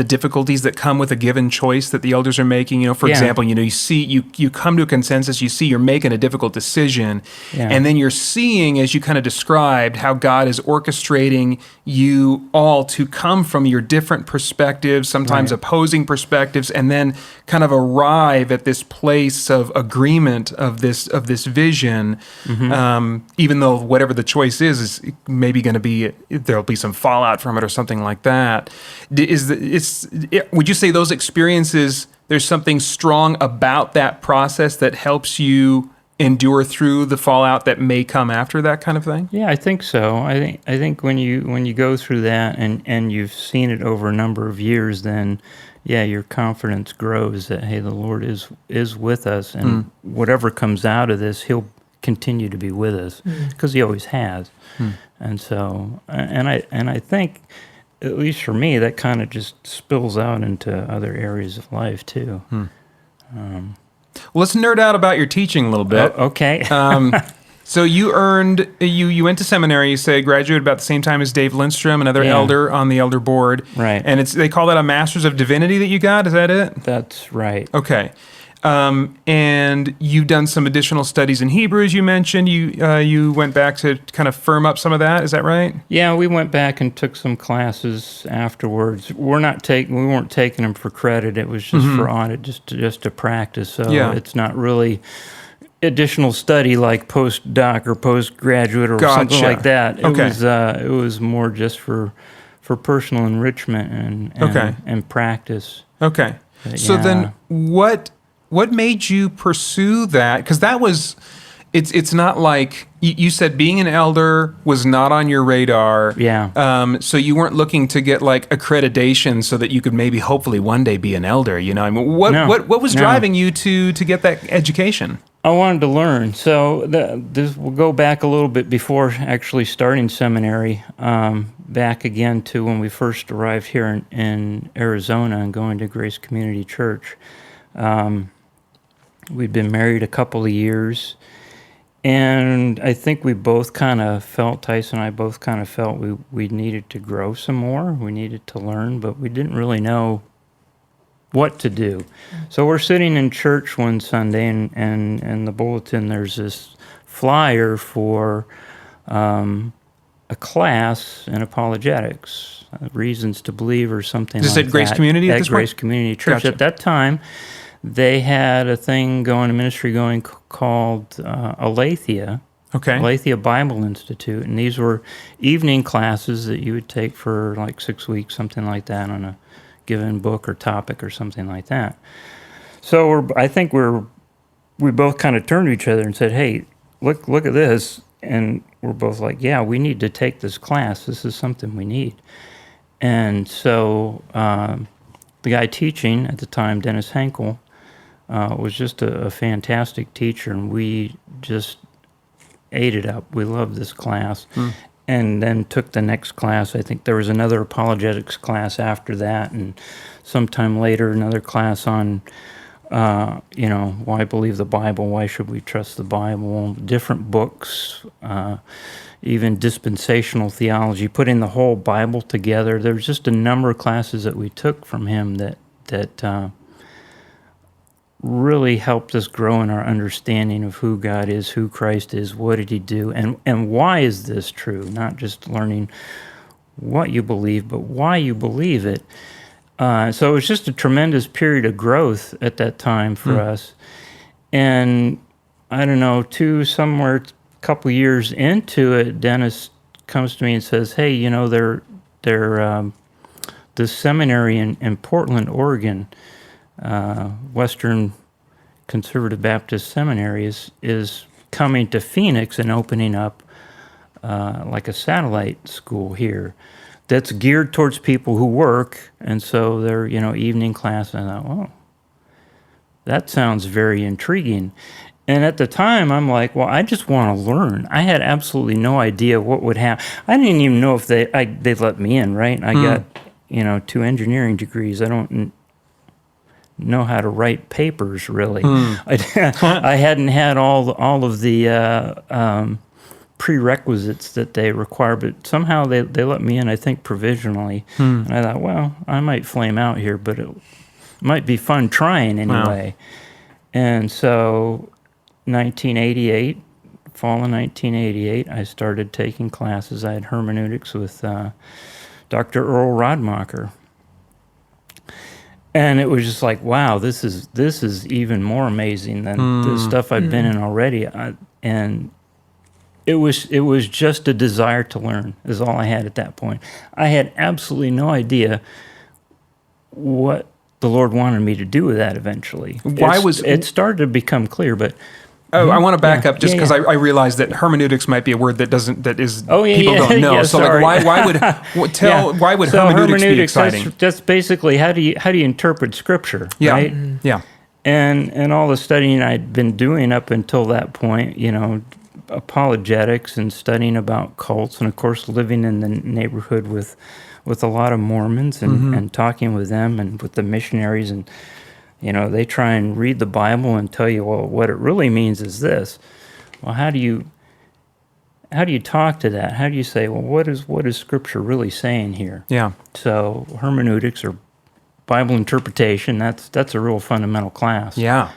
difficulties that come with a given choice that the elders are making? For example, you see you come to a consensus, you see you're making a difficult decision, and then you're seeing, as you kind of described, how God is orchestrating you all to come from your different perspectives, sometimes opposing perspectives, and then kind of arrive at this place of agreement of this vision. Even though whatever the choice is maybe going to be, there'll be some fallout from it or something like that. Would you say those experiences, there's something strong about that process that helps you endure through the fallout that may come after that kind of thing? Yeah, I think so. I think when you go through that and you've seen it over a number of years, then your confidence grows that, hey, the Lord is with us, and whatever comes out of this, He'll continue to be with us, because He always has. And so, and I think, at least for me, that kind of just spills out into other areas of life too. Well, let's nerd out about your teaching a little bit. Okay. So you went to seminary, you say, graduated about the same time as Dave Lindstrom, another elder on the elder board. Right. And they call that a Master's of Divinity that you got, is that it? That's right. Okay. And you've done some additional studies in Hebrew, as you mentioned. You went back to kind of firm up some of that. Is that right? Yeah, we went back and took some classes afterwards. We weren't taking them for credit. It was just for audit, just to practice. So it's not really additional study like postdoc or postgraduate or something like that. It was more just for personal enrichment and practice. Okay. So then what made you pursue that? Because that was, it's not like, you said being an elder was not on your radar. Yeah. So you weren't looking to get like accreditation so that you could maybe hopefully one day be an elder, I mean, what was driving you to get that education? I wanted to learn. So this will go back a little bit before actually starting seminary, back again to when we first arrived here in Arizona and going to Grace Community Church. We'd been married a couple of years, And I think we both kind of felt, Tyson and I both kind of felt we needed to grow some more. We needed to learn, but we didn't really know what to do. So we're sitting in church one Sunday, and in the bulletin there's this flyer for a class in apologetics, reasons to believe or something Is like this at Grace that. Community at this Grace point? Community Church. Gotcha. At that time, they had a thing going, a ministry going called Aletheia. Okay. Aletheia Bible Institute, and these were evening classes that you would take for like 6 weeks, something like that, on a given book or topic or something like that. So I think we both kind of turned to each other and said, "Hey, look at this," and we're both like, "Yeah, we need to take this class. This is something we need." And so the guy teaching at the time, Dennis Henkel, was just a fantastic teacher, and we just ate it up. We loved this class. And then took the next class. I think there was another apologetics class after that, and sometime later another class on, why believe the Bible, why should we trust the Bible, different books, even dispensational theology, putting the whole Bible together. There was just a number of classes that we took from him that really helped us grow in our understanding of who God is, who Christ is, what did he do, and why is this true? Not just learning what you believe, but why you believe it. So it was just a tremendous period of growth at that time for us. And I don't know, somewhere a couple years into it, Dennis comes to me and says, "Hey, this seminary in Portland, Oregon, Western Conservative Baptist Seminary is coming to Phoenix and opening up like a satellite school here that's geared towards people who work, and so they're evening class." And I thought, well, that sounds very intriguing. And at the time, I'm like, well, I just want to learn. I had absolutely no idea what would happen. I didn't even know if they'd let me in, right? I got 2 engineering degrees. I don't know how to write papers, really. I hadn't had all of the prerequisites that they require, but somehow they let me in, I think, provisionally. And I thought, well, I might flame out here, but it might be fun trying anyway. Wow. And so 1988, fall of 1988, I started taking classes. I had hermeneutics with Dr. Earl Rodmacher. And it was just like, wow, this is even more amazing than the stuff I've been in already. And it was just a desire to learn is all I had at that point. I had absolutely no idea what the Lord wanted me to do with that eventually. It started to become clear, but I want to back up just because I realized that hermeneutics might be a word that people don't know. So sorry. like, why would hermeneutics be exciting? That's basically how do you interpret Scripture, yeah. right? Yeah. And all the studying I'd been doing up until that point, apologetics and studying about cults, and of course living in the neighborhood with a lot of Mormons and talking with them and with the missionaries, and they try and read the Bible and tell you, well, what it really means is this. Well, how do you talk to that? How do you say, well, what is Scripture really saying here? Yeah. So hermeneutics or Bible interpretation, that's a real fundamental class. Yeah.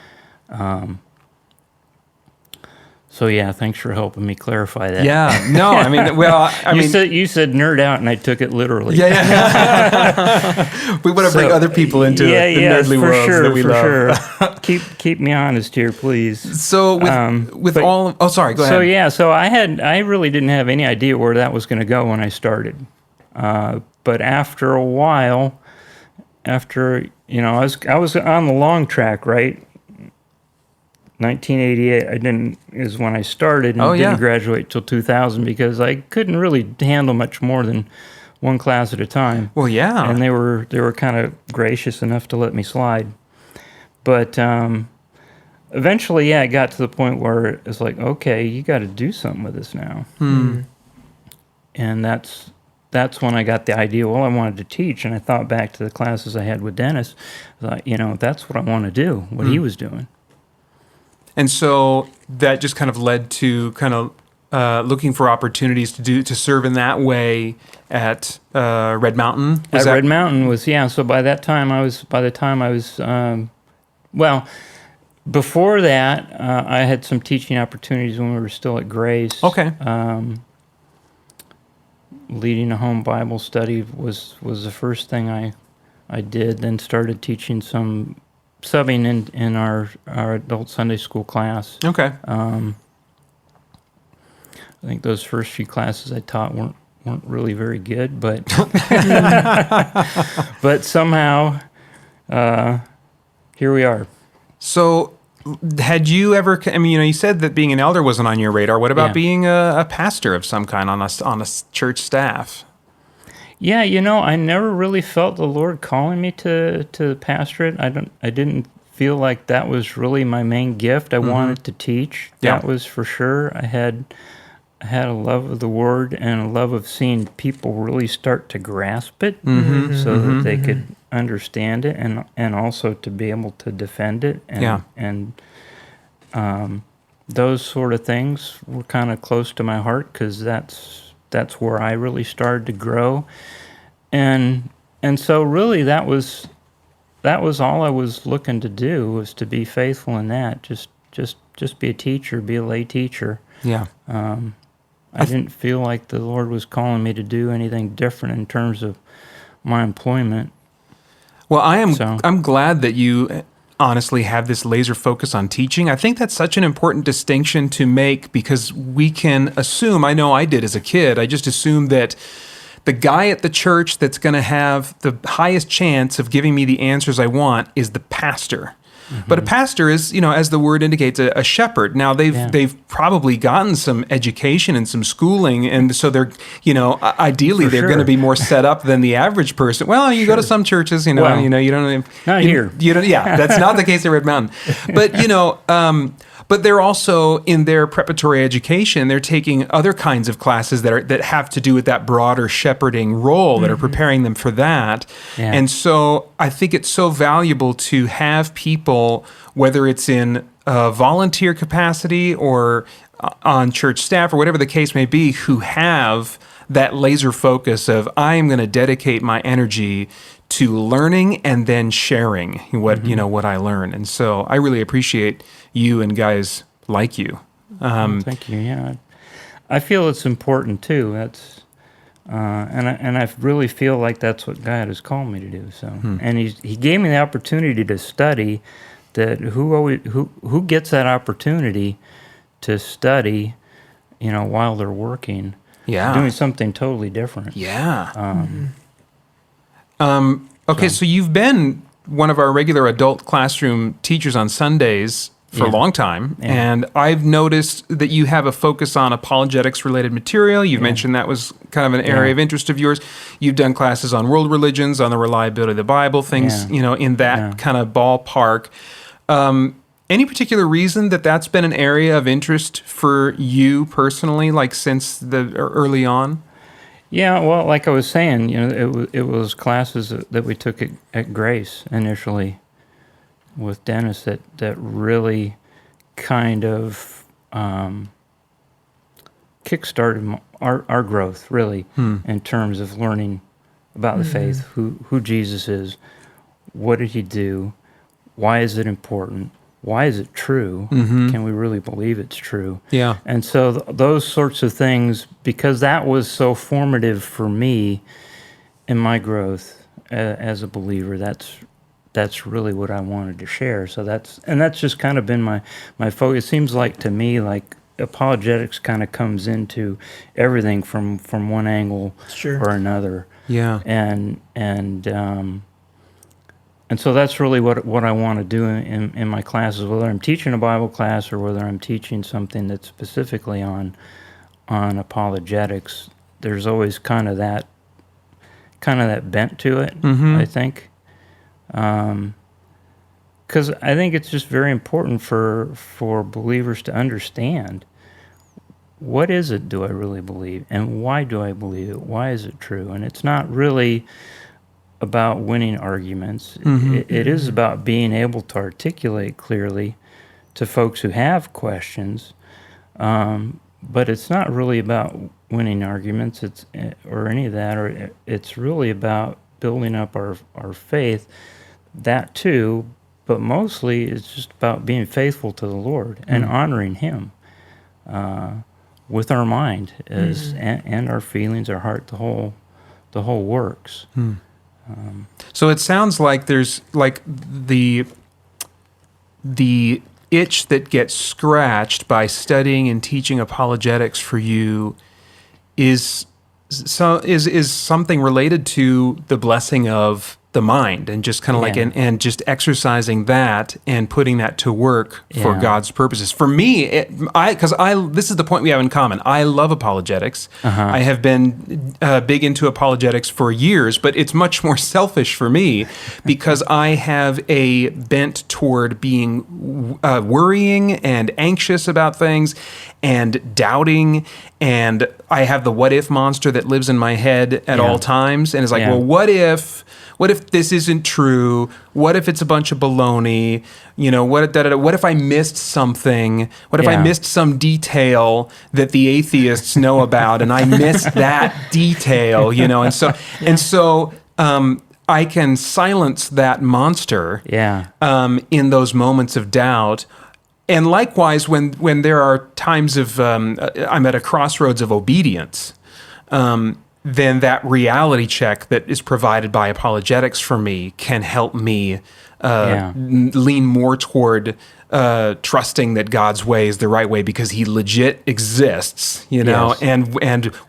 So yeah, thanks for helping me clarify that. Yeah, no, you said nerd out, and I took it literally. Yeah. We want to bring other people into the nerdly world that we love. Sure. Keep me honest here, please. So sorry, go ahead. So I really didn't have any idea where that was going to go when I started. But after a while, I was on the long track, right? 1988 is when I started, and didn't graduate till 2000 because I couldn't really handle much more than one class at a time. Well, yeah, and they were kind of gracious enough to let me slide. But eventually, it got to the point where it's like, okay, you got to do something with this now. And that's when I got the idea. Well, I wanted to teach, and I thought back to the classes I had with Dennis. I thought, that's what I want to do. What he was doing. And so that just kind of led to kind of looking for opportunities to serve in that way at Red Mountain. Red Mountain was, yeah. So by the time I was, well, before that, I had some teaching opportunities when we were still at Grace. Okay. Leading a home Bible study was the first thing I did. Then started teaching some subbing in our adult Sunday school class. Okay. I think those first few classes I taught weren't really very good, but but somehow here we are. So, had you ever? I mean, you said that being an elder wasn't on your radar. What about Yeah. being a pastor of some kind on a church staff? Yeah, I never really felt the Lord calling me to pastorate. I didn't feel like that was really my main gift. I wanted to teach. Yeah. That was for sure. I had a love of the Word and a love of seeing people really start to grasp it, so that they could understand it, and also to be able to defend it. And those sort of things were kind of close to my heart, because that's where I really started to grow, and so really that was all I was looking to do, was to be faithful in that. Just be a teacher, be a lay teacher. Yeah. I didn't feel like the Lord was calling me to do anything different in terms of my employment. Well, I'm glad that you honestly have this laser focus on teaching. I think that's such an important distinction to make, because we can assume, I know I did as a kid, I just assumed that the guy at the church that's going to have the highest chance of giving me the answers I want is the pastor. But a pastor is, as the word indicates, a shepherd. Now they've probably gotten some education and some schooling, and so they're, ideally they're going to be more set up than the average person. Well, you go to some churches, you don't. Not here. You don't. Yeah, that's not the case at Red Mountain. But but they're also, in their preparatory education, they're taking other kinds of classes that have to do with that broader shepherding role, that are preparing them for that. Yeah. And so I think it's so valuable to have people, whether it's in a volunteer capacity or on church staff or whatever the case may be, who have that laser focus of, I am going to dedicate my energy to learning and then sharing what I learn. And so I really appreciate you and guys like you. Thank you. Yeah, I feel it's important too. That's and I really feel like that's what God has called me to do. So, and He gave me the opportunity to study. That who gets that opportunity to study, while they're working, doing something totally different. Yeah. Okay, so you've been one of our regular adult classroom teachers on Sundays for a long time, and I've noticed that you have a focus on apologetics-related material. You've mentioned that was kind of an area of interest of yours. You've done classes on world religions, on the reliability of the Bible, things, in that kind of ballpark. Any particular reason that that's been an area of interest for you personally, like since the early on? Yeah, well, like I was saying, it was classes that we took at Grace initially with Dennis that really kind of kickstarted our growth, really, in terms of learning about the faith, who Jesus is, what did He do, why is it important, why is it true, can we really believe it's true? Yeah. And so those sorts of things, because that was so formative for me in my growth as a believer, that's really what I wanted to share. So that's just kind of been my focus. It seems like to me, like apologetics kind of comes into everything from one angle or another. Yeah. And so that's really what I want to do in my classes, whether I'm teaching a Bible class or whether I'm teaching something that's specifically on apologetics. There's always kind of that bent to it, I think. Because I think it's just very important for believers to understand, what is it do I really believe, and why do I believe it? Why is it true? And it's not really about winning arguments. It is about being able to articulate clearly to folks who have questions. But it's not really about winning arguments, or any of that, or it's really about building up our faith. That too, but mostly it's just about being faithful to the Lord and honoring Him with our mind and our feelings, our heart, the whole works. So it sounds like there's like the itch that gets scratched by studying and teaching apologetics for you is something related to the blessing of the mind, and just kind of like and just exercising that and putting that to work for God's purposes. For me, this is the point we have in common. I love apologetics. I have been big into apologetics for years, but it's much more selfish for me because I have a bent toward being worrying and anxious about things and doubting, and I have the what if monster that lives in my head at all times, and it's like, well, what if this isn't true? What if it's a bunch of baloney? What if I missed something? What if I missed some detail that the atheists know about, and I missed that detail? And so I can silence that monster in those moments of doubt. And likewise, when there are times of I'm at a crossroads of obedience, then that reality check that is provided by apologetics for me can help me lean more toward trusting that God's way is the right way because He legit exists, and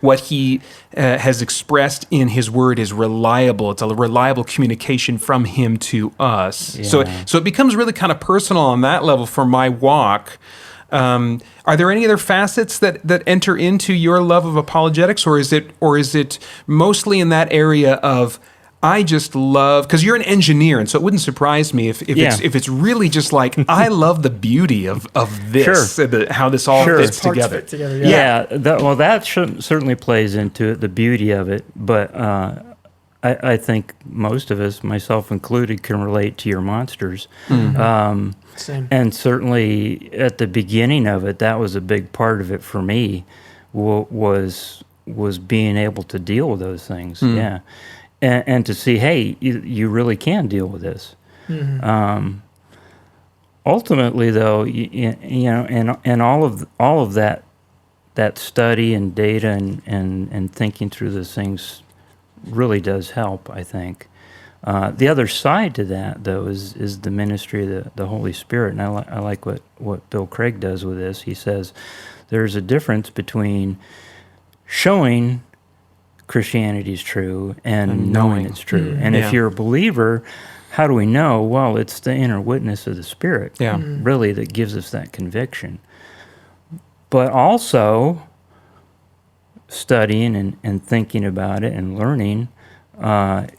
what He has expressed in His Word is reliable. It's a reliable communication from Him to us. So it becomes really kind of personal on that level for my walk. Are there any other facets that enter into your love of apologetics, or is it mostly in that area of I just love, because you're an engineer, and so it wouldn't surprise me if it's really just like I love the beauty of this, how this all fits together. That certainly plays into it, the beauty of it. But I think most of us, myself included, can relate to your monsters. Same. And certainly at the beginning of it, that was a big part of it for me, was being able to deal with those things. And to see, hey, you really can deal with this. Ultimately, though, and all of that study and data and thinking through those things really does help, I think. The other side to that, though, is the ministry of the Holy Spirit, and I like what Bill Craig does with this. He says there's a difference between showing Christianity is true and knowing it's true. And if you're a believer, how do we know? Well, it's the inner witness of the Spirit, really, that gives us that conviction. But also studying and thinking about it and learning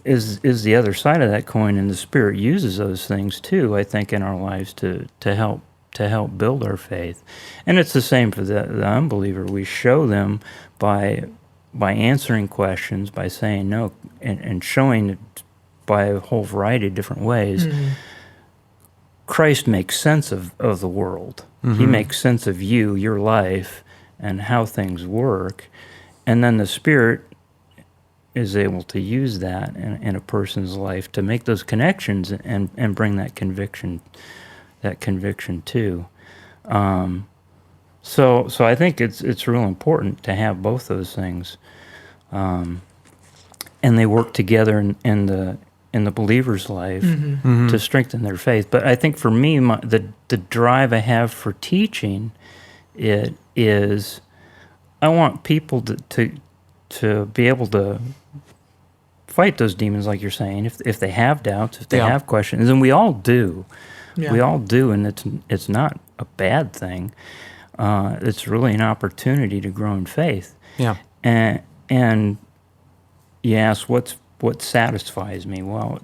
is the other side of that coin, and the Spirit uses those things too, I think, in our lives to help build our faith. And it's the same for the unbeliever. We show them by answering questions, by saying no, and showing it by a whole variety of different ways. Christ makes sense of the world. He makes sense of you, your life, and how things work. And then the Spirit is able to use that in a person's life to make those connections and bring that conviction too. So I think it's real important to have both those things, and they work together in the believer's life to strengthen their faith. But I think for me, the drive I have for teaching it is I want people to be able to fight those demons, like you're saying, if they have doubts, if they have questions, and we all do. We all do, and it's not a bad thing. It's really an opportunity to grow in faith. And you ask what satisfies me. Well,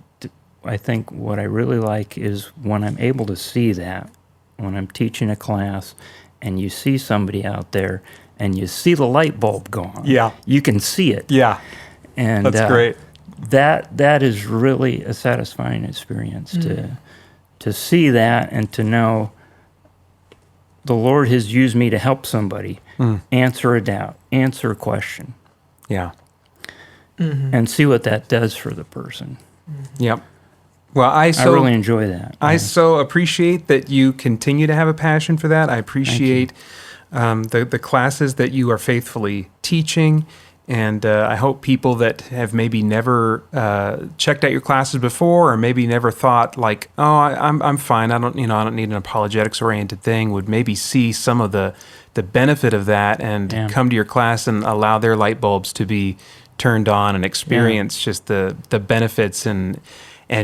I think what I really like is when I'm able to see that, when I'm teaching a class, and you see somebody out there, and you see the light bulb go on. You can see it. And that's great. That is really a satisfying experience to see that and to know the Lord has used me to help somebody answer a doubt, answer a question, Yeah. and see what that does for the person. Yep. Well, I really enjoy that. I so appreciate that you continue to have a passion for that. I appreciate the classes that you are faithfully teaching, and I hope people that have maybe never checked out your classes before, or maybe never thought like, oh, I'm fine. I don't need an apologetics oriented thing, would maybe see some of the benefit of that and come to your class and allow their light bulbs to be turned on and experience just the benefits and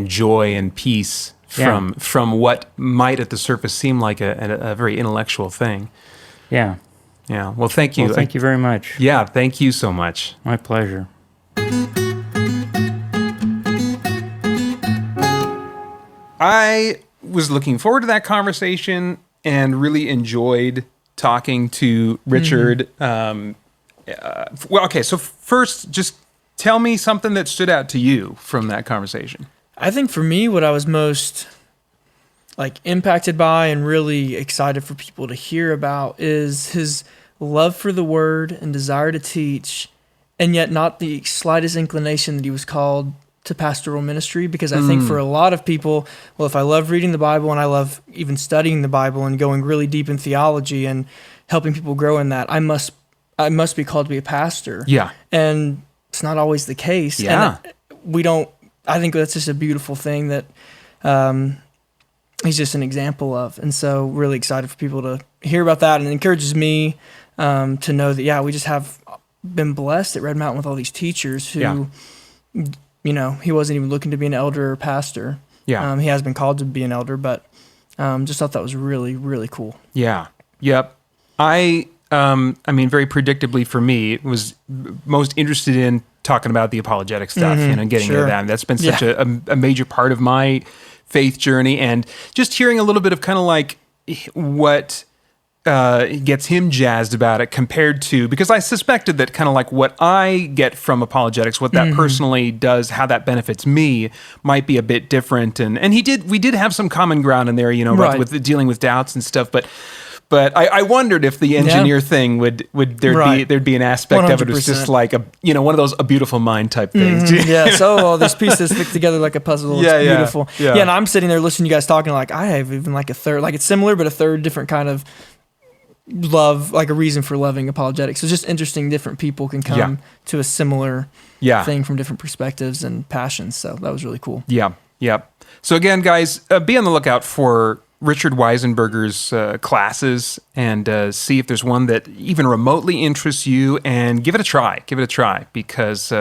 joy and peace from what might at the surface seem like a very intellectual thing. Yeah. Yeah. Well, thank you. Well, thank you very much. Yeah. Thank you so much. My pleasure. I was looking forward to that conversation and really enjoyed talking to Richard. Well, okay. So first, just tell me something that stood out to you from that conversation. I think for me, what I was most impacted by and really excited for people to hear about is his love for the word and desire to teach, and yet not the slightest inclination that he was called to pastoral ministry. Because I think for a lot of people, well, if I love reading the Bible and I love even studying the Bible and going really deep in theology and helping people grow in that, I must be called to be a pastor. Yeah. And it's not always the case. Yeah. And I think that's just a beautiful thing that he's just an example of. And so really excited for people to hear about that, and it encourages me to know that, we just have been blessed at Red Mountain with all these teachers who, he wasn't even looking to be an elder or pastor. Yeah. He has been called to be an elder, but just thought that was really, really cool. Yeah. Yep. I mean, very predictably for me, it was most interested in talking about the apologetic stuff, getting into that. And that's been such a major part of my faith journey, and just hearing a little bit of kind of like what gets him jazzed about it compared to, because I suspected that kind of like what I get from apologetics, what that personally does, how that benefits me might be a bit different. And we did have some common ground in there, with dealing with doubts and stuff, but I wondered if the engineer thing there'd be an aspect 100%. Of it was just like one of those a beautiful mind type things. So all these pieces fit together like a puzzle. It's beautiful. Yeah, and I'm sitting there listening to you guys talking, like I have even like a third, like it's similar but a third different kind of love, like a reason for loving apologetics. So it's just interesting, different people can come to a similar thing from different perspectives and passions. So that was really cool. Yeah. So again, guys, be on the lookout for Richard Weisenburger's classes, and see if there's one that even remotely interests you, and give it a try. Because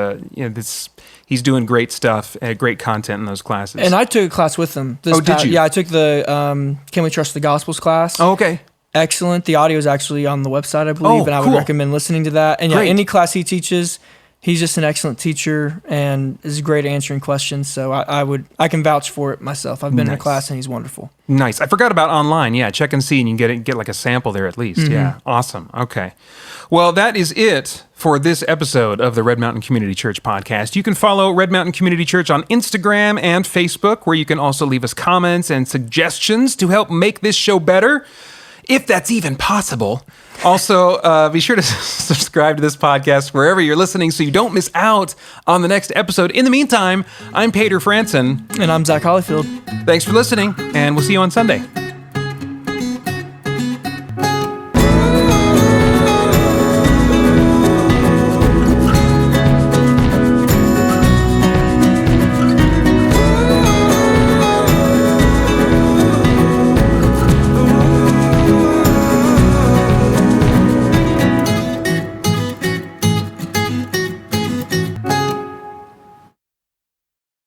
he's doing great stuff, great content in those classes. And I took a class with him. Did you? Yeah, I took the Can We Trust the Gospels class. Oh, okay. Excellent. The audio is actually on the website, I believe, and I would recommend listening to that. And any class he teaches, he's just an excellent teacher and is great at answering questions. So I can vouch for it myself. I've been in a class and he's wonderful. Nice. I forgot about online. Yeah, check and see, and you can get like a sample there at least. Yeah, awesome. Okay. Well, that is it for this episode of the Red Mountain Community Church podcast. You can follow Red Mountain Community Church on Instagram and Facebook, where you can also leave us comments and suggestions to help make this show better, if that's even possible. Also, be sure to subscribe to this podcast wherever you're listening so you don't miss out on the next episode. In the meantime, I'm Peter Franson. And I'm Zach Hollifield. Thanks for listening, and we'll see you on Sunday.